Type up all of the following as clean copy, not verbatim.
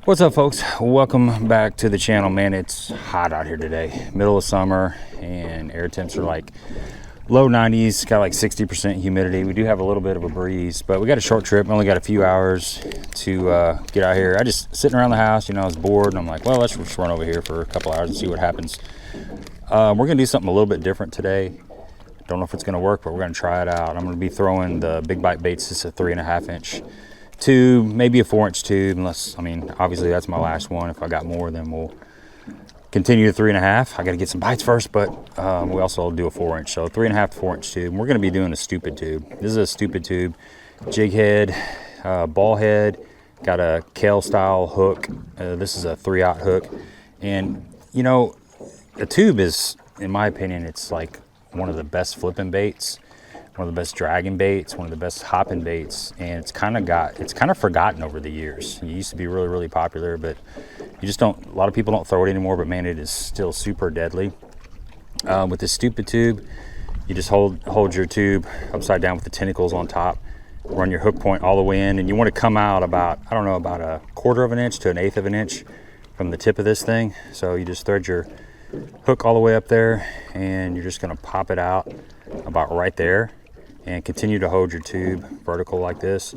What's up, folks? Welcome back to the channel. Man, it's hot out here today, middle of summer, and air temps are like low 90s, got like 60% humidity. We do have a little bit of a breeze, but we got a short trip. We only got a few hours to get out here. I just sitting around the house, you know, I was bored, and I'm like, well, let's just run over here for a couple hours and see what happens. We're gonna do something a little bit different today. Don't know if it's gonna work, but we're gonna try it out. I'm gonna be throwing the Big Bite Baits. It's a 3.5 inch tube, maybe a 4-inch tube, unless, I mean, obviously that's my last one. If I got more, then we'll continue to 3.5. I got to get some bites first, but we also do a 4-inch, so 3.5 to 4-inch tube. And we're going to be doing a stupid tube. This is a stupid tube, jig head, ball head, got a Kale style hook. This is a 3/0 hook, and you know, a tube is, in my opinion, it's like one of the best flipping baits, one of the best dragging baits, one of the best hopping baits, and it's kind of forgotten over the years. It used to be really, really popular, but you just don't, a lot of people don't throw it anymore, but man, it is still super deadly. With this stupid tube, you just hold your tube upside down with the tentacles on top, run your hook point all the way in, and you want to come out about, I don't know, about a 1/4 inch to 1/8 of an inch from the tip of this thing. So you just thread your hook all the way up there, and you're just going to pop it out about right there, and continue to hold your tube vertical like this.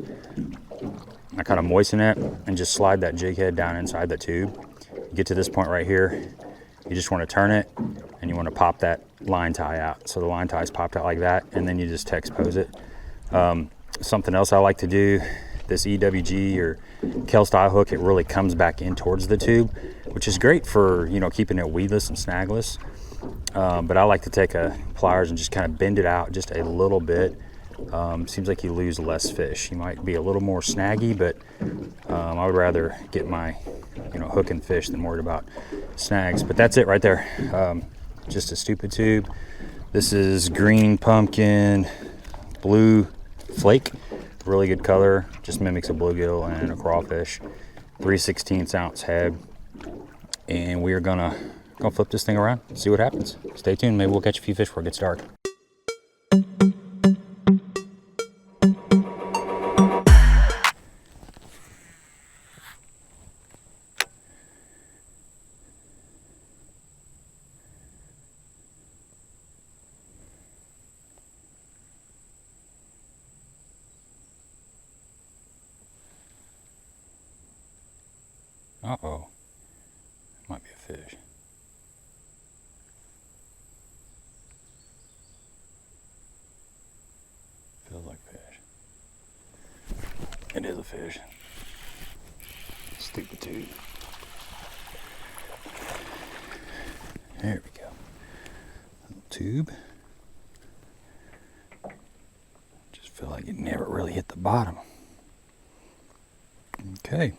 I kind of moisten it and just slide that jig head down inside the tube. You get to this point right here, you just want to turn it, and you want to pop that line tie out. So the line tie is popped out like that, and then you just Texpose it. Something else I like to do, this EWG or Kale style hook, it really comes back in towards the tube, which is great for, you know, keeping it weedless and snagless. But I like to take a pliers and just kind of bend it out just a little bit. Seems like you lose less fish. You might be a little more snaggy, but I would rather get my, you know, hook and fish than worried about snags. But that's it right there. Just a stupid tube. This is green pumpkin, blue flake, really good color. Just mimics a bluegill and a crawfish. 3/16 ounce head, and we are gonna flip this thing around, see what happens. Stay tuned. Maybe we'll catch a few fish before it gets dark. Uh-oh. Might be a fish. Feels like fish. It is a fish. Stupid tube. There we go. Little tube. Just feel like it never really hit the bottom. Okay.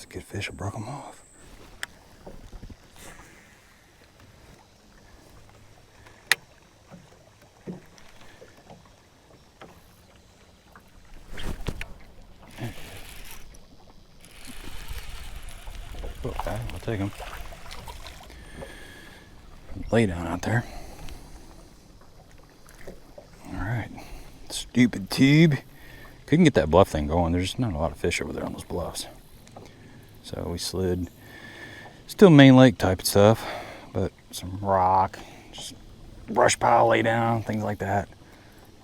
Good fish, I broke them off. Okay, I'll take them. Lay down out there. All right, stupid tube. Couldn't get that bluff thing going. There's not a lot of fish over there on those bluffs. So we slid, still main lake type stuff, but some rock, just brush pile lay down, things like that.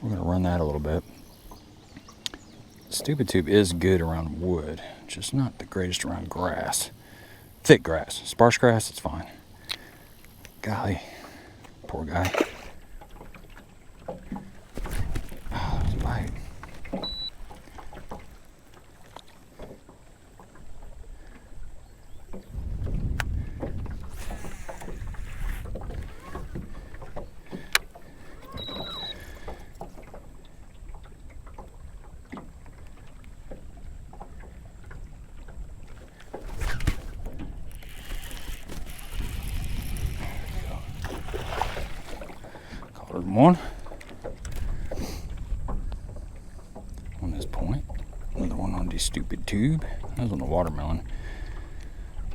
We're gonna run that a little bit. Stupid tube is good around wood, just not the greatest around grass. Thick grass, sparse grass, it's fine. Golly, poor guy. Oh, there's a bite. One. stupid tube. That was on the watermelon.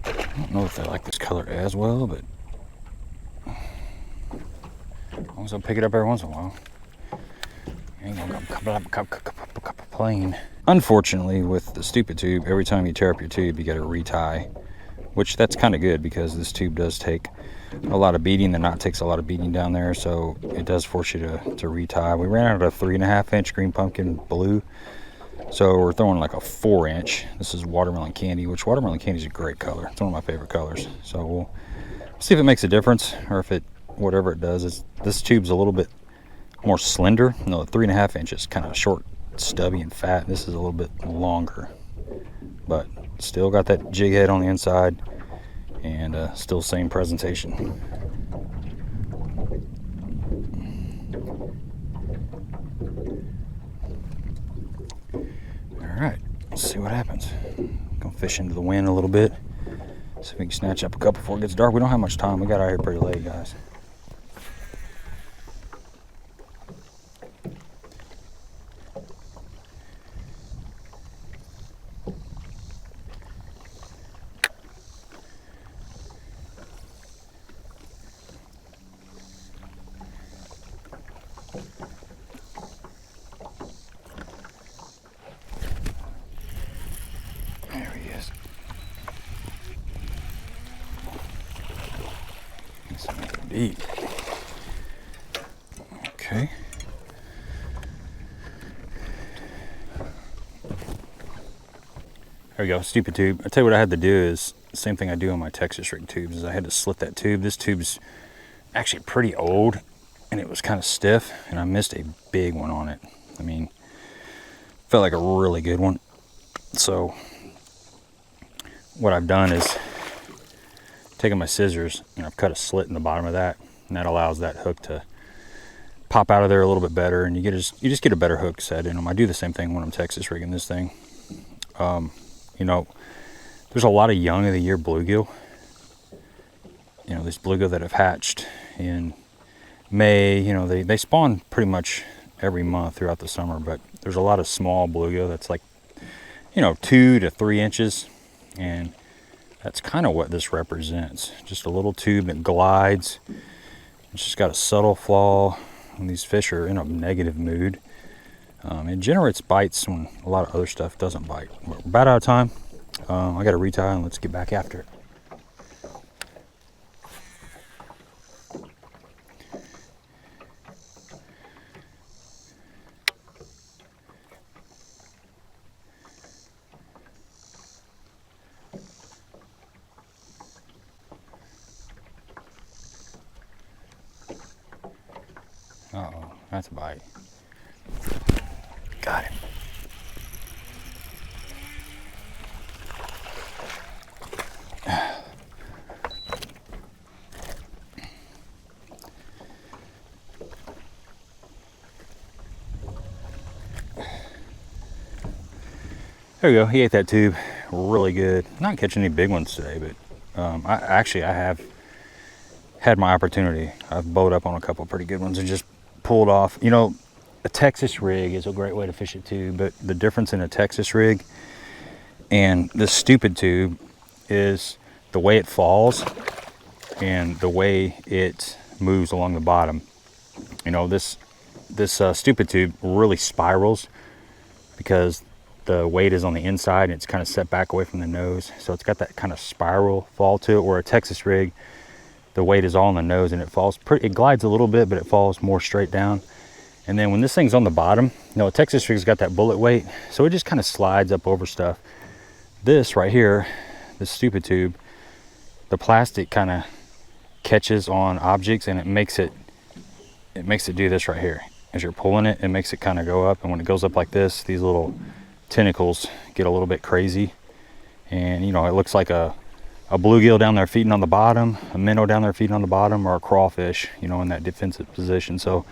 I don't know if they like this color as well, but as long as I'll pick it up every once in a while. Ain't gonna complain. Unfortunately, with the stupid tube, every time you tear up your tube, you gotta retie, which that's kind of good because this tube does take a lot of beating. The knot takes a lot of beating down there, so it does force you to retie. We ran out of 3.5 inch green pumpkin blue, so we're throwing like a 4 inch. This is watermelon candy, which watermelon candy is a great color. It's one of my favorite colors. So we'll see if it makes a difference, or if it, whatever it does, is this tube's a little bit more slender. No, the 3.5 inch is kind of short, stubby, and fat. This is a little bit longer, but still got that jig head on the inside, and still same presentation. All right, let's see what happens. Gonna fish into the wind a little bit, see if we can snatch up a couple before it gets dark. We don't have much time. We got out here pretty late, guys. There he is. Let's make it deep. Okay. There we go, stupid tube. I tell you what I had to do is the same thing I do on my Texas rig tubes, is I had to slit that tube. This tube's actually pretty old, and it was kind of stiff, and I missed a big one on it. I mean, felt like a really good one. So what I've done is taken my scissors and I've cut a slit in the bottom of that, and that allows that hook to pop out of there a little bit better, and you just get a better hook set in them. I do the same thing when I'm Texas rigging this thing. You know, there's a lot of young of the year bluegill. You know, these bluegill that have hatched in May, you know, they spawn pretty much every month throughout the summer, but there's a lot of small bluegill that's like, you know, 2 to 3 inches, and that's kind of what this represents. Just a little tube that glides. It's just got a subtle flaw, and these fish are in a negative mood. It generates bites when a lot of other stuff doesn't bite. We're about out of time. I got to retie, and let's get back after it. Uh-oh, that's a bite. Got him. There we go. He ate that tube really good. Not catching any big ones today, but I have had my opportunity. I've bowed up on a couple pretty good ones and just pulled off. You know, a Texas rig is a great way to fish it too, but the difference in a Texas rig and this stupid tube is the way it falls and the way it moves along the bottom. You know, this stupid tube really spirals because the weight is on the inside and it's kind of set back away from the nose, so it's got that kind of spiral fall to it, where a Texas rig, the weight is all on the nose and it falls it glides a little bit, but it falls more straight down. And then when this thing's on the bottom, you know, a Texas rig's got that bullet weight, so it just kind of slides up over stuff. This right here, this stupid tube, the plastic kind of catches on objects, and it makes it do this right here. As you're pulling it, it makes it kind of go up, and when it goes up like this, these little tentacles get a little bit crazy, and you know, it looks like a bluegill down there feeding on the bottom, a minnow down there feeding on the bottom, or a crawfish, you know, in that defensive position. So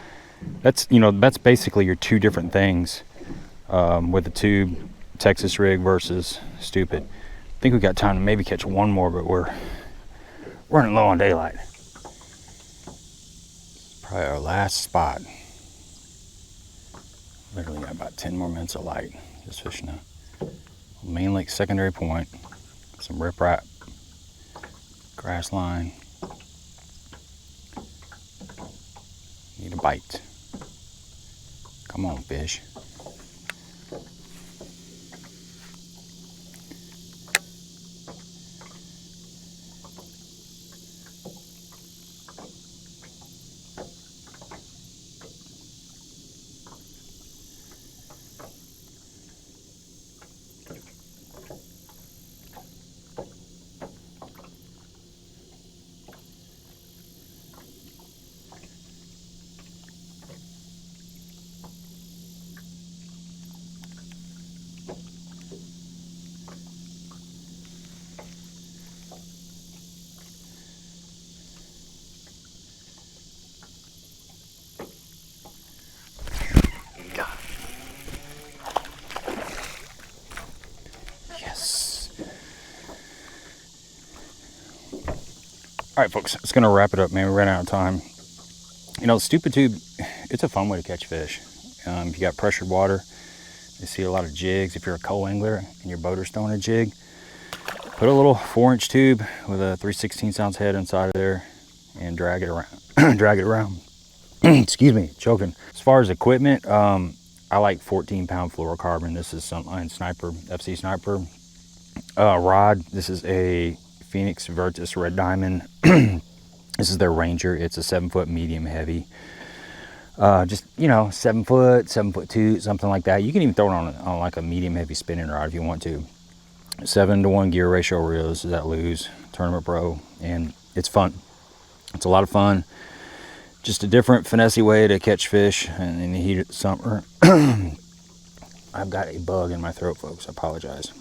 that's, you know, that's basically your two different things with the tube Texas rig versus stupid. I think we got time to maybe catch one more, but we're running low on daylight. Probably our last spot. Literally got about 10 more minutes of light. Just fishing now. main lake secondary point, some riprap, grass line. Need a bite. Come on, fish. All right, folks, it's gonna wrap it up, man. We ran out of time. You know, stupid tube, it's a fun way to catch fish. If you got pressured water, you see a lot of jigs. If you're a co-angler and your boater's throwing a jig, put a little 4-inch tube with a 3/16 ounce head inside of there and drag it around. Drag it around. Excuse me, choking. As far as equipment, I like 14-pound fluorocarbon. This is some Sniper, FC Sniper rod. This is a Phoenix Vertus Red Diamond. This is their Ranger. It's a 7-foot medium heavy. Just, you know, 7 foot, 7'2", something like that. You can even throw it on like a medium heavy spinning rod if you want to. 7-to-1 gear ratio reel. This is that Lew's Tournament Pro, and it's fun. It's a lot of fun. Just a different finessey way to catch fish in the heat of the summer. I've got a bug in my throat, folks. I apologize.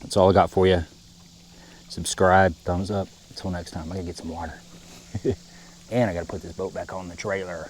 That's all I got for you. Subscribe, thumbs up. Until next time, I gotta get some water. And I gotta put this boat back on the trailer.